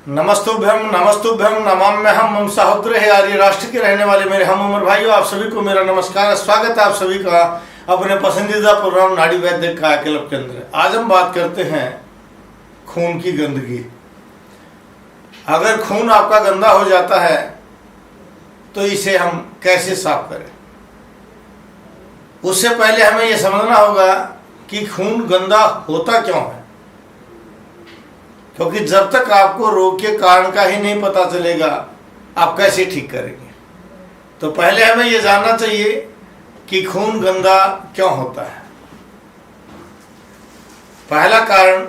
नमस्तुभ्यम नमस्तुभ्यम नमाम्यहम मम सहोदर है आर्य राष्ट्र के रहने वाले मेरे हम उम्र भाइयों, आप सभी को मेरा नमस्कार। स्वागत है आप सभी का अपने पसंदीदा प्रोग्राम नाड़ी वैद्य कायाकल्प के अंदर। आज हम बात करते हैं खून की गंदगी। अगर खून आपका गंदा हो जाता है तो इसे हम कैसे साफ करें। उससे पहले हमें यह समझना होगा कि खून गंदा होता क्यों है, क्योंकि जब तक आपको रोग के कारण का ही नहीं पता चलेगा आप कैसे ठीक करेंगे। तो पहले हमें यह जानना चाहिए कि खून गंदा क्यों होता है। पहला कारण,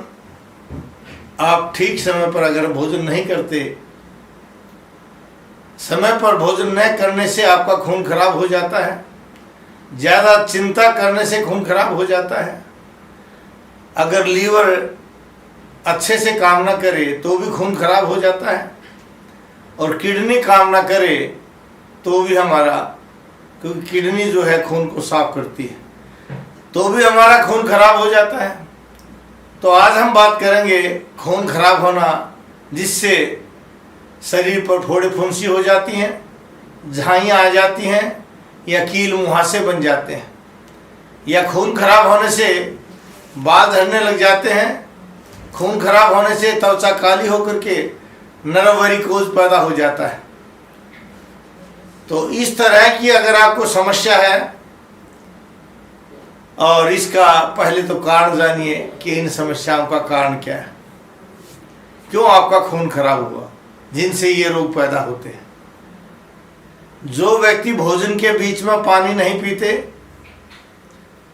आप ठीक समय पर अगर भोजन नहीं करते, समय पर भोजन न करने से आपका खून खराब हो जाता है। ज़्यादा चिंता करने से खून खराब हो जाता है। अगर लीवर अच्छे से काम ना करे तो भी खून खराब हो जाता है, और किडनी काम ना करे तो भी हमारा, क्योंकि किडनी जो है खून को साफ करती है, तो भी हमारा खून खराब हो जाता है। तो आज हम बात करेंगे खून खराब होना, जिससे शरीर पर फोड़े फुंसी हो जाती हैं, झाइयाँ आ जाती हैं, या कील मुहासे बन जाते हैं, या खून खराब होने से बाल झड़ने लग जाते हैं। खून खराब होने से त्वचा काली होकर के नरम वेरिकोज पैदा हो जाता है। तो इस तरह की अगर आपको समस्या है, और इसका पहले तो कारण जानिए कि इन समस्याओं का कारण क्या है, क्यों आपका खून खराब हुआ, जिनसे ये रोग पैदा होते हैं। जो व्यक्ति भोजन के बीच में पानी नहीं पीते,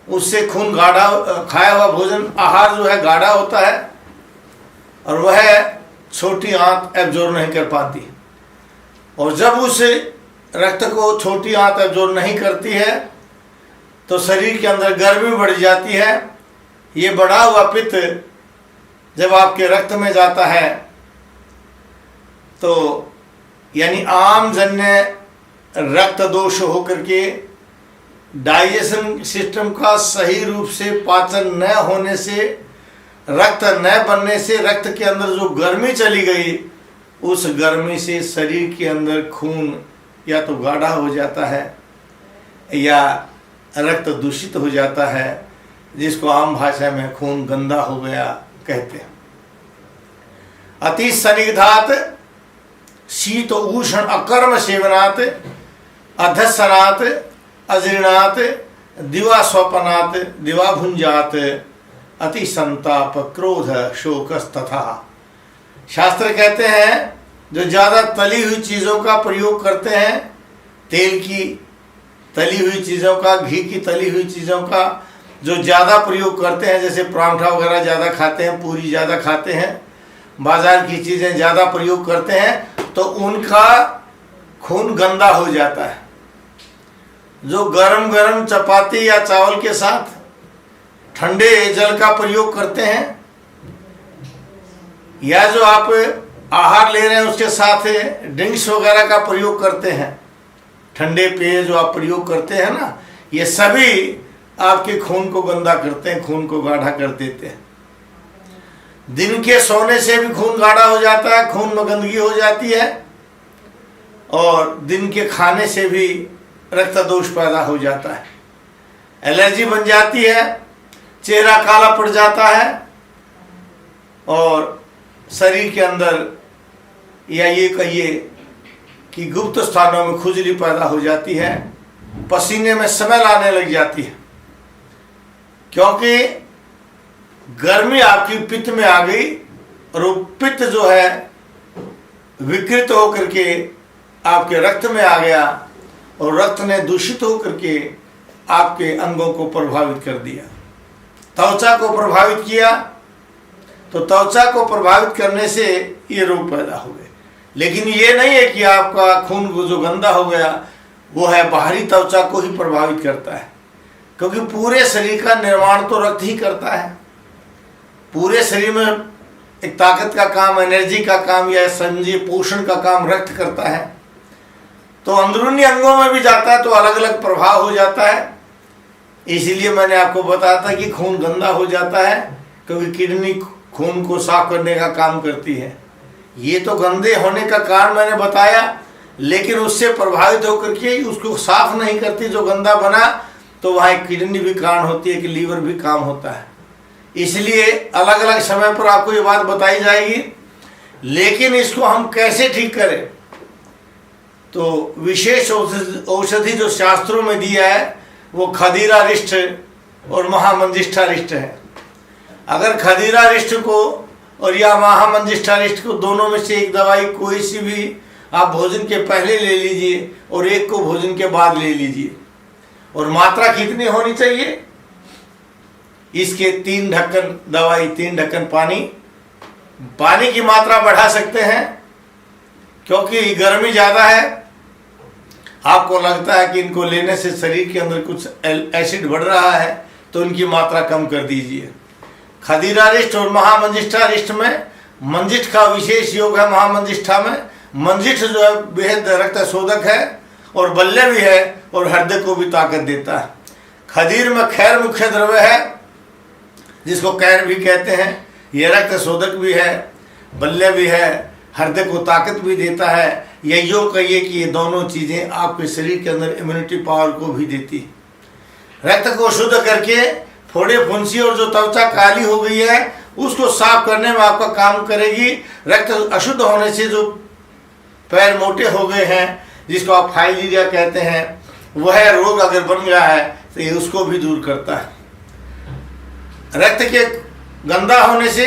उससे खून गाढ़ा, खाया हुआ भोजन आहार जो है गाढ़ा होता है, और वह छोटी आंत एब्जॉर्ब नहीं कर पाती। और जब उस रक्त को छोटी आंत एब्जॉर्ब नहीं करती है तो शरीर के अंदर गर्मी बढ़ जाती है। ये बढ़ा हुआ पित्त जब आपके रक्त में जाता है तो यानी आम जन्य रक्त दोष होकर के डाइजेशन सिस्टम का सही रूप से पाचन न होने से, रक्त न बनने से, रक्त के अंदर जो गर्मी चली गई, उस गर्मी से शरीर के अंदर खून या तो गाढ़ा हो जाता है या रक्त दूषित हो जाता है, जिसको आम भाषा में खून गंदा हो गया कहते हैं। अति सनिग्धात शीत उष्ण अकर्म सेवनात् अधस्सनात् अजीर्णात् दिवा स्वपनात् दिवा भुंजात् अति संताप क्रोध शोकस्तथा। शास्त्र कहते हैं जो ज़्यादा तली हुई चीज़ों का प्रयोग करते हैं, तेल की तली हुई चीज़ों का, घी की तली हुई चीज़ों का जो ज़्यादा प्रयोग करते हैं, जैसे परांठा वगैरह ज़्यादा खाते हैं, पूरी ज़्यादा खाते हैं, बाजार की चीज़ें ज़्यादा प्रयोग करते हैं, तो उनका खून गंदा हो जाता है। जो गरम गरम चपाती या चावल के साथ ठंडे जल का प्रयोग करते हैं, या जो आप आहार ले रहे हैं उसके साथ ड्रिंक्स वगैरह का प्रयोग करते हैं, ठंडे पेय जो आप प्रयोग करते हैं ना, ये सभी आपके खून को गंदा करते हैं, खून को गाढ़ा कर देते हैं। दिन के सोने से भी खून गाढ़ा हो जाता है, खून में गंदगी हो जाती है, और दिन के खाने से भी रक्त दोष पैदा हो जाता है, एलर्जी बन जाती है, चेहरा काला पड़ जाता है, और शरीर के अंदर या ये कहिए कि गुप्त स्थानों में खुजली पैदा हो जाती है, पसीने में स्मेल आने लग जाती है, क्योंकि गर्मी आपकी पित्त में आ गई, और वो पित्त जो है विकृत होकर के आपके रक्त में आ गया, और रक्त ने दूषित होकर के आपके अंगों को प्रभावित कर दिया, त्वचा को प्रभावित किया। तो त्वचा को प्रभावित करने से ये रोग पैदा हो गए। लेकिन ये नहीं है कि आपका खून जो गंदा हो गया वो है बाहरी त्वचा को ही प्रभावित करता है, क्योंकि पूरे शरीर का निर्माण तो रक्त ही करता है। पूरे शरीर में एक ताकत का काम, एनर्जी का काम या संजीव पोषण का काम रक्त करता है। तो अंदरूनी अंगों में भी जाता है तो अलग अलग प्रभाव हो जाता है। इसीलिए मैंने आपको बताया था कि खून गंदा हो जाता है, क्योंकि किडनी खून को साफ करने का काम करती है, ये तो गंदे होने का कारण मैंने बताया, लेकिन उससे प्रभावित होकर के उसको साफ नहीं करती जो गंदा बना, तो वहाँ एक किडनी भी कारण होती है कि लीवर भी काम होता है। इसलिए अलग अलग समय पर आपको ये बात बताई जाएगी। लेकिन इसको हम कैसे ठीक करें, तो विशेष औषधि जो शास्त्रों में दिया है वो खदीरारिष्ट और महामंजिष्ठारिष्ट है। अगर खदीरारिष्ट को और या महामंजिष्ठारिष्ट को दोनों में से एक दवाई कोई सी भी आप भोजन के पहले ले लीजिए और एक को भोजन के बाद ले लीजिए। और मात्रा कितनी होनी चाहिए इसके? 3 ढक्कन दवाई, 3 ढक्कन पानी। पानी की मात्रा बढ़ा सकते हैं क्योंकि गर्मी ज़्यादा है, आपको लगता है कि इनको लेने से शरीर के अंदर कुछ एसिड बढ़ रहा है, तो इनकी मात्रा कम कर दीजिए। खदीरारिष्ट और महामंजिष्ठारिष्ट में मंजिष्ठ का विशेष योग है। महामंजिष्ठा में मंजिष्ठ जो है बेहद रक्त शोधक है और बल्य भी है और हृदय को भी ताकत देता है। खदीर में खैर मुख्य द्रव्य है जिसको कैर भी कहते हैं। यह रक्त शोधक भी है, बल्य भी है, हृदय को ताकत भी देता है। यह योग कहिए कि ये दोनों चीज़ें आपके शरीर के अंदर इम्यूनिटी पावर को भी देती। रक्त को शुद्ध करके फोड़े फुंसी और जो त्वचा काली हो गई है उसको साफ करने में आपका काम करेगी। रक्त अशुद्ध होने से जो पैर मोटे हो गए हैं, जिसको आप फाइलीरिया कहते हैं, वह रोग अगर बन गया है तो ये उसको भी दूर करता है। रक्त के गंदा होने से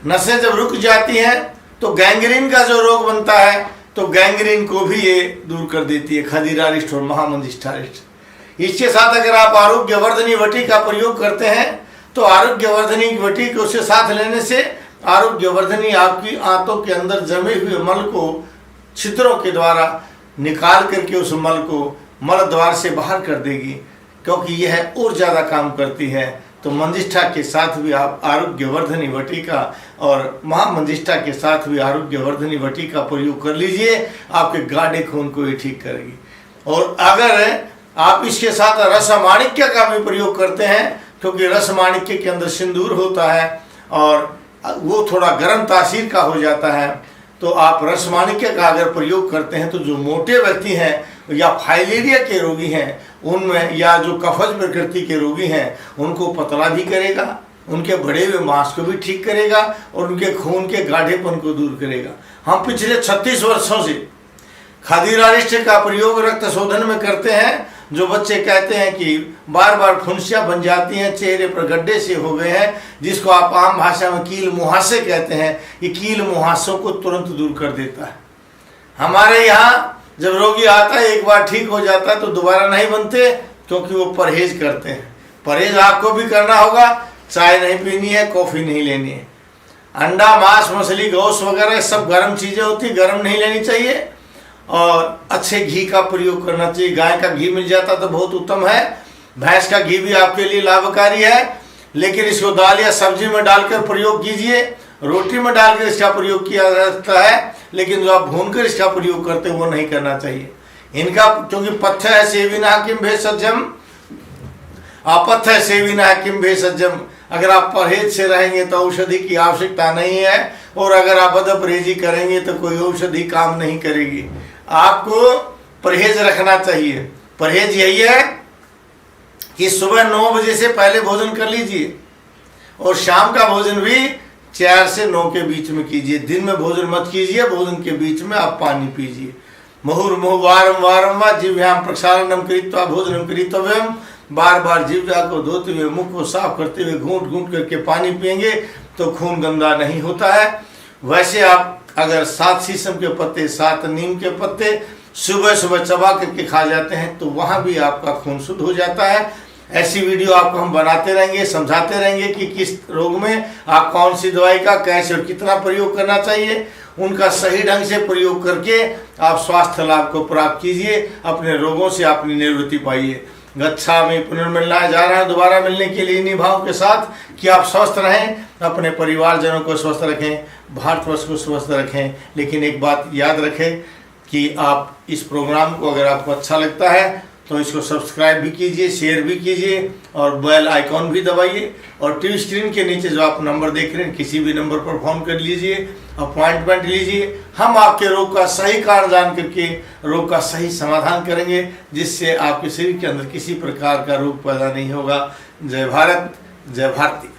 नसें जब रुक जाती हैं तो गैंग्रीन का जो रोग बनता है, तो गैंग्रीन को भी ये दूर कर देती है, खदीरारिष्ट और महामंजिष्ठारिष्ट। इसके साथ अगर आप आरोग्यवर्धनी वटी का प्रयोग करते हैं तो आरोग्यवर्धनी वटी को उसके साथ लेने से आरोग्यवर्धनी आपकी आंतों के अंदर जमे हुए मल को छिद्रों के द्वारा निकाल करके उस मल को मल द्वार से बाहर कर देगी, क्योंकि यह और ज़्यादा काम करती है। तो मंजिष्ठा के साथ भी आप आरोग्यवर्धनी वटिका और महामंजिष्ठा के साथ भी आरोग्यवर्धनी वटिका प्रयोग कर लीजिए, आपके गाढ़े खून को ये ठीक करेगी। और अगर आप इसके साथ रसमाणिक्य का भी प्रयोग करते हैं, क्योंकि रसमाणिक्य के अंदर सिंदूर होता है और वो थोड़ा गर्म तासीर का हो जाता है, तो आप रसमाणिक्य का अगर प्रयोग करते हैं तो जो मोटे व्यक्ति हैं या फाइलेरिया के रोगी हैं उनमें, या जो कफज प्रकृति के रोगी हैं, उनको पतला भी करेगा, उनके बढ़े हुए मांस को भी ठीक करेगा और उनके खून के गाढ़ेपन को दूर करेगा। हम पिछले 36 वर्षों से खदीरारिष्ट का प्रयोग रक्त शोधन में करते हैं। जो बच्चे कहते हैं कि बार बार फुंसियाँ बन जाती हैं, चेहरे पर गड्ढे से हो गए हैं, जिसको आप आम भाषा में कील मुहासे कहते हैं, ये कील मुहासों को तुरंत दूर कर देता है। हमारे यहाँ जब रोगी आता है एक बार ठीक हो जाता है तो दोबारा नहीं बनते, क्योंकि वो परहेज करते हैं। परहेज आपको भी करना होगा, चाय नहीं पीनी है, कॉफ़ी नहीं लेनी है। अंडा, मांस, मछली, गोश्त वगैरह सब गर्म चीज़ें होती, गर्म नहीं लेनी चाहिए। और अच्छे घी का प्रयोग करना चाहिए। गाय का घी मिल जाता तो बहुत उत्तम है, भैंस का घी भी आपके लिए लाभकारी है, लेकिन इसको दाल या सब्जी में डालकर प्रयोग कीजिए। रोटी में डालकर इसका प्रयोग किया जाता है, लेकिन जो आप भूनकर इसका प्रयोग करते हैं वो नहीं करना चाहिए। इनका क्योंकि पथ्य है सेविना किम भेषजम, अपथ्य है सेविना किम भेषजम। अगर आप परहेज से रहेंगे तो औषधि की आवश्यकता नहीं है, और अगर आप बदपरहेजी करेंगे तो कोई औषधि काम नहीं करेगी। आपको परहेज रखना चाहिए। परहेज यही है कि सुबह 9 बजे से पहले भोजन कर लीजिए और शाम का भोजन भी 4 से 9 के बीच में कीजिए। दिन में भोजन मत कीजिए, भोजन के बीच में आप पानी पीजिए। मुहुर्मुहु वारम वारम वा जिह्वाम प्रक्षालनम कृत्वा भोजनम कृतव्यम। बार बार जिह्वा को धोते हुए, मुख को साफ करते हुए घूंट घूंट करके पानी पिएंगे तो खून गंदा नहीं होता है। वैसे आप अगर 7 शीशम के पत्ते, 7 नीम के पत्ते सुबह सुबह चबा करके खा जाते हैं तो वहाँ भी आपका खून शुद्ध हो जाता है। ऐसी वीडियो आपको हम बनाते रहेंगे, समझाते रहेंगे कि किस रोग में आप कौन सी दवाई का कैसे और कितना प्रयोग करना चाहिए। उनका सही ढंग से प्रयोग करके आप स्वास्थ्य लाभ को प्राप्त कीजिए, अपने रोगों से अपनी निवृत्ति पाइए। गच्छामि पुनर्मिलना जा रहा है दोबारा मिलने के लिए इन्हीं भाव के साथ कि आप स्वस्थ रहें, अपने परिवारजनों को स्वस्थ रखें, भारतवर्ष को स्वस्थ रखें। लेकिन एक बात याद रखें कि आप इस प्रोग्राम को अगर आपको अच्छा लगता है तो इसको सब्सक्राइब भी कीजिए, शेयर भी कीजिए और बेल आइकॉन भी दबाइए। और टीवी स्क्रीन के नीचे जो आप नंबर देख रहे हैं, किसी भी नंबर पर फोन कर लीजिए, अपॉइंटमेंट लीजिए। हम आपके रोग का सही कारण जान करके रोग का सही समाधान करेंगे, जिससे आपके शरीर के अंदर किसी प्रकार का रोग पैदा नहीं होगा। जय भारत, जय भारती।